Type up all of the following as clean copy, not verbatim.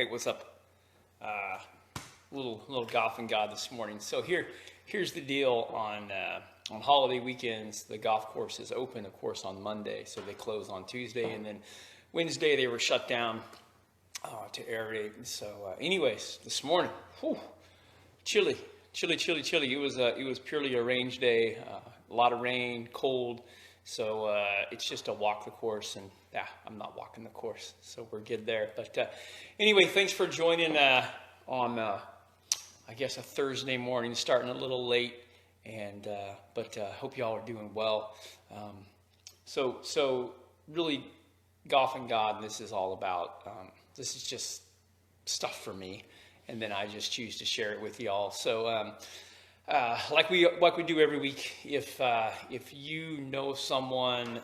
Hey, what's up? Little golf and God this morning. So here's the deal on holiday weekends. The golf courses open, of course, on Monday, so they close on Tuesday, and then Wednesday they were shut down to aerate. And so, anyways, this morning, chilly. It was purely a range day. A lot of rain, cold. So it's just a walk the course, and I'm not walking the course, so we're good there. But anyway, thanks for joining on I guess a Thursday morning, starting a little late, and but hope y'all are doing well. So really, golf and God, this is all about. This is just stuff for me, and then I just choose to share it with y'all. So. Like we do every week, if you know someone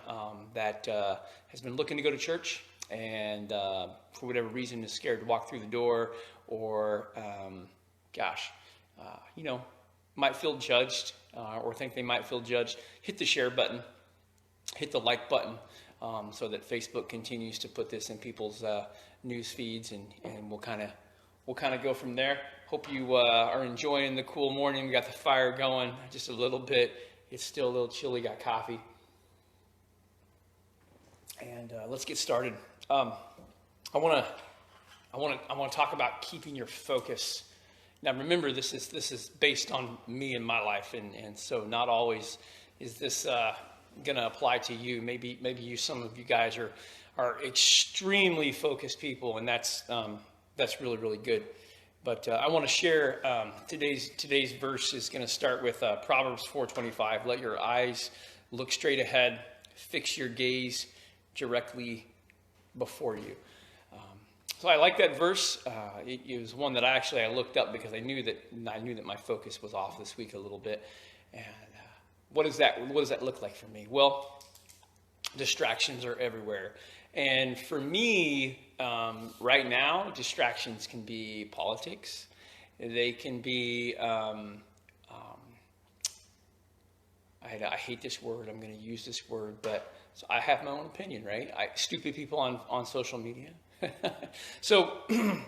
that has been looking to go to church and for whatever reason is scared to walk through the door, or might feel judged or think they might feel judged, hit the share button, hit the like button, so that Facebook continues to put this in people's news feeds, and we'll kind of go from there. Hope you are enjoying the cool morning. We got the fire going just a little bit. It's still a little chilly. Got coffee, and let's get started. I want to talk about keeping your focus. Now, remember, this is based on me and my life, and so not always is this going to apply to you. Maybe some of you guys are extremely focused people, and that's really, really good. But I want to share today's verse is going to start with Proverbs 4:25. Let your eyes look straight ahead, fix your gaze directly before you. So I like that verse. It was one that I looked up because I knew that my focus was off this week a little bit. And what does that look like for me? Well, distractions are everywhere. And for me, right now, distractions can be politics. They can be, I hate this word. I'm going to use this word, but so I have my own opinion, right? Stupid people on social media. So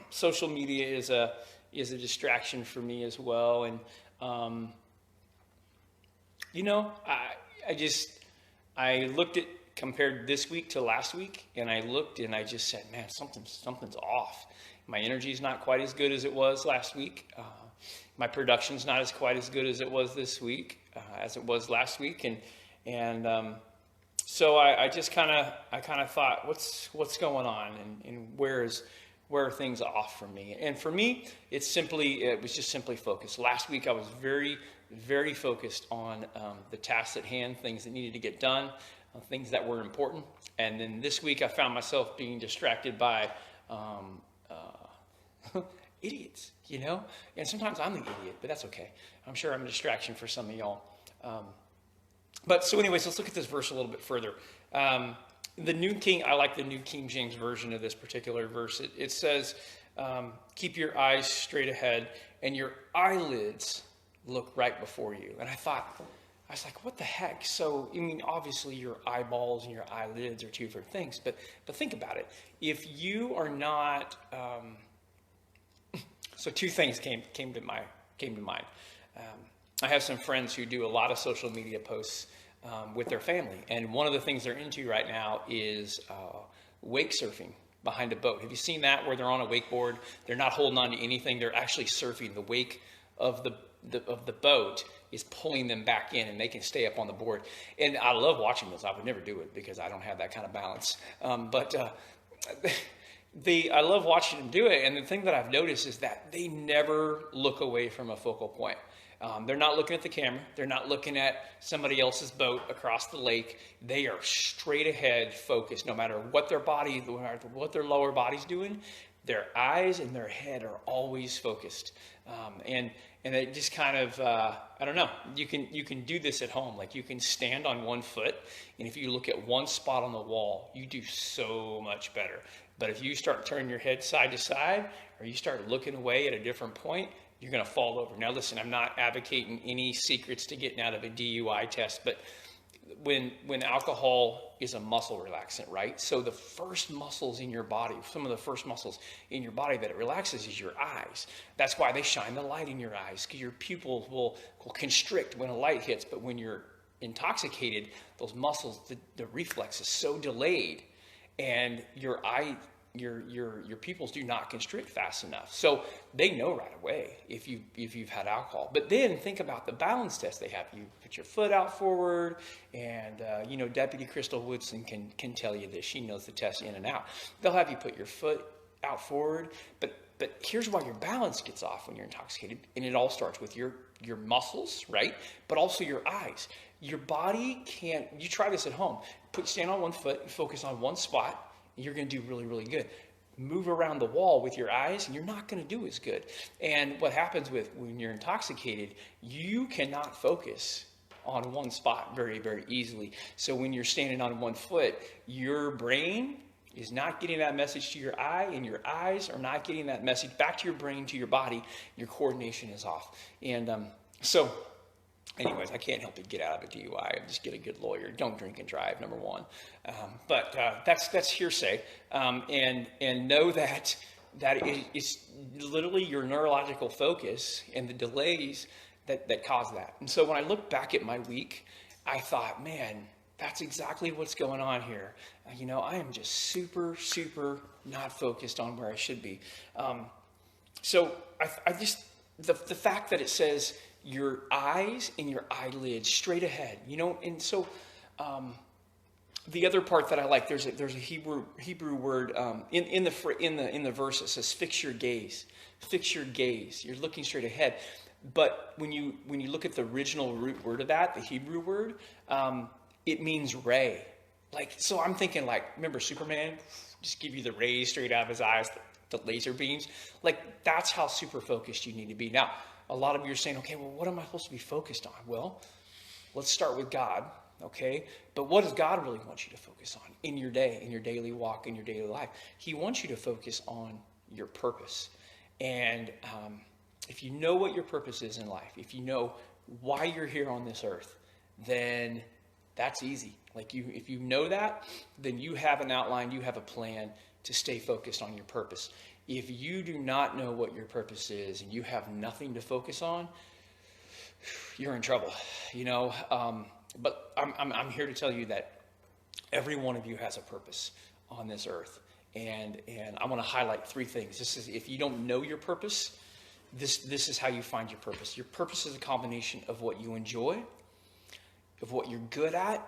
social media is a distraction for me as well. And, I looked at, compared this week to last week, and I looked and I just said, man, something's off. My energy is not quite as good as it was last week. My production's not as quite as good as it was this week, as it was last week. And so I just kind of thought, what's going on, and where are things off for me? And for me, it was just simply focus. Last week I was very, very focused on the tasks at hand, things that needed to get done, things that were important. And then this week I found myself being distracted by idiots, and sometimes I'm the idiot, but that's okay. I'm sure I'm a distraction for some of y'all. But so anyways, let's look at this verse a little bit further. I like the New King James Version of this particular verse. It says, keep your eyes straight ahead and your eyelids look right before you. And I was like, what the heck? So, obviously your eyeballs and your eyelids are two different things, but think about it. If you are not, so two things came to mind. I have some friends who do a lot of social media posts with their family, and one of the things they're into right now is wake surfing behind a boat. Have you seen that, where they're on a wakeboard? They're not holding on to anything. They're actually surfing. The wake of the boat is pulling them back in, and they can stay up on the board. And I love watching this. I would never do it because I don't have that kind of balance. I love watching them do it. And the thing that I've noticed is that they never look away from a focal point. They're not looking at the camera. They're not looking at somebody else's boat across the lake. They are straight ahead focused, no matter what what their lower body's doing. Their eyes and their head are always focused. And it just kind of, I don't know, you can do this at home. Like, you can stand on one foot, and if you look at one spot on the wall, you do so much better. But if you start turning your head side to side, or you start looking away at a different point, you're going to fall over. Now, listen, I'm not advocating any secrets to getting out of a DUI test, but when alcohol is a muscle relaxant, right? So the first muscles in your body, some of the first muscles in your body that it relaxes is your eyes. That's why they shine the light in your eyes, because your pupils will constrict when a light hits. But when you're intoxicated, those muscles, the reflex is so delayed, and your pupils do not constrict fast enough. So they know right away if you've had alcohol. But then think about the balance test they have. You put your foot out forward, and Deputy Crystal Woodson can tell you this. She knows the test in and out. They'll have you put your foot out forward, but here's why your balance gets off when you're intoxicated, and it all starts with your muscles, right? But also your eyes. Your body can't. You try this at home. Stand on one foot and focus on one spot. You're going to do really, really good. Move around the wall with your eyes, and you're not going to do as good. And what happens when you're intoxicated, you cannot focus on one spot very, very easily. So when you're standing on one foot, your brain is not getting that message to your eye, and your eyes are not getting that message back to your brain, to your body. Your coordination is off. And anyways, I can't help but get out of a DUI. Just get a good lawyer. Don't drink and drive, number one. But that's hearsay. And know that it's literally your neurological focus and the delays that cause that. And so when I look back at my week, I thought, man, that's exactly what's going on here. I am just super, super not focused on where I should be. So I just, the fact that it says your eyes and your eyelids straight ahead, and so the other part that I like, there's a Hebrew word in the verse. It says fix your gaze. You're looking straight ahead. But when you look at the original root word of that, the Hebrew word, it means ray. So I'm thinking, remember Superman? Just give you the rays straight out of his eyes, the laser beams. That's how super focused you need to be. Now, a lot of you are saying, okay, well, what am I supposed to be focused on? Well, let's start with God, okay? But what does God really want you to focus on in your day, in your daily walk, in your daily life? He wants you to focus on your purpose. And if you know what your purpose is in life, if you know why you're here on this earth, then that's easy. If you know that, then you have an outline, you have a plan to stay focused on your purpose. If you do not know what your purpose is and you have nothing to focus on, you're in trouble, But I'm here to tell you that every one of you has a purpose on this earth, and I want to highlight three things. This is, if you don't know your purpose, this is how you find your purpose. Your purpose is a combination of what you enjoy, of what you're good at,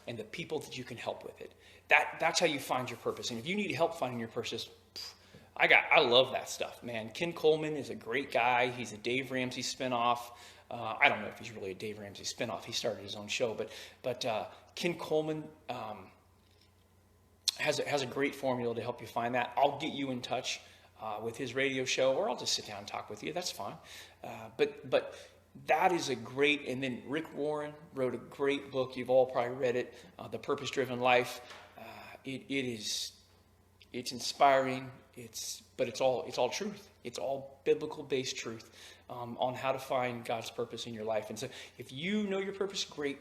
and the people that you can help with it. That's how you find your purpose. And if you need help finding your purpose, I love that stuff, man. Ken Coleman is a great guy. He's a Dave Ramsey spinoff. I don't know if he's really a Dave Ramsey spinoff. He started his own show, but Ken Coleman has a great formula to help you find that. I'll get you in touch with his radio show, or I'll just sit down and talk with you. That's fine. But that is a great. And then Rick Warren wrote a great book. You've all probably read it, The Purpose-Driven Life. It's inspiring. But it's all truth. It's all biblical based truth on how to find God's purpose in your life. And so if you know your purpose, great,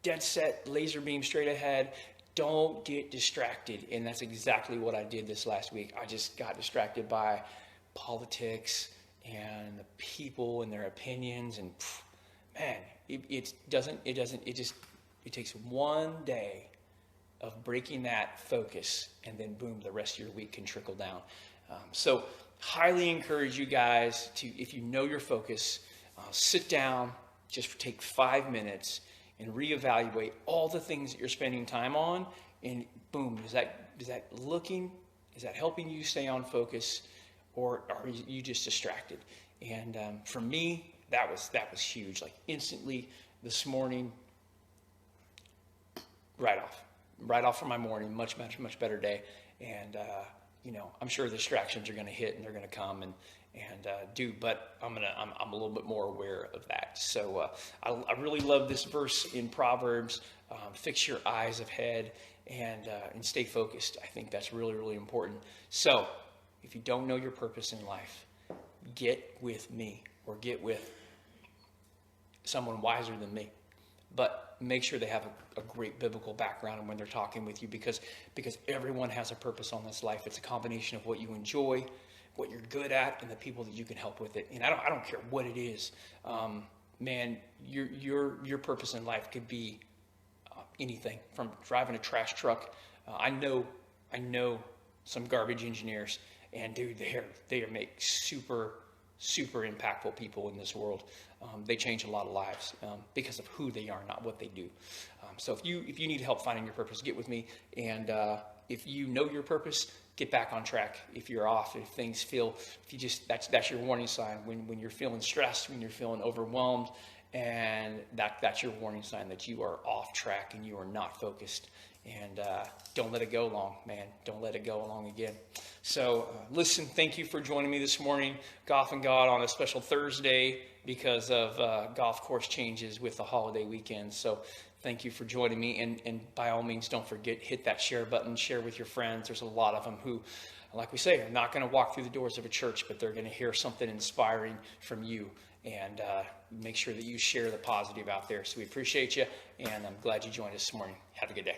dead set, laser beam straight ahead. Don't get distracted. And that's exactly what I did this last week. I just got distracted by politics and the people and their opinions. And man, it takes one day of breaking that focus, and then boom, the rest of your week can trickle down. So highly encourage you guys to, if you know your focus, sit down, just take 5 minutes and reevaluate all the things that you're spending time on, and boom, is that helping you stay on focus, or are you just distracted? And for me, that was huge. Instantly this morning, right off from my morning, much better day. And I'm sure the distractions are going to hit and they're going to come and but I'm a little bit more aware of that. So I really love this verse in Proverbs. Fix your eyes ahead and stay focused. I think that's really, really important. So if you don't know your purpose in life, get with me or get with someone wiser than me. But make sure they have a great biblical background when they're talking with you, because everyone has a purpose on this life. It's a combination of what you enjoy, what you're good at, and the people that you can help with it. And I don't care what it is. Man, your purpose in life could be anything from driving a trash truck. I know some garbage engineers, and dude, they make super impactful people in this world. They change a lot of lives because of who they are, not what they do. So if you need help finding your purpose, get with me. And if you know your purpose, get back on track. If you're off, if things feel, that's your warning sign. When you're feeling stressed, when you're feeling overwhelmed, and that's your warning sign that you are off track and you are not focused. And don't let it go long, man. Don't let it go along again. So listen, thank you for joining me this morning, Golf and God, on a special Thursday because of golf course changes with the holiday weekend. So thank you for joining me. And by all means, don't forget, hit that share button, share with your friends. There's a lot of them who, like we say, are not going to walk through the doors of a church, but they're going to hear something inspiring from you. And make sure that you share the positive out there. So we appreciate you, and I'm glad you joined us this morning. Have a good day.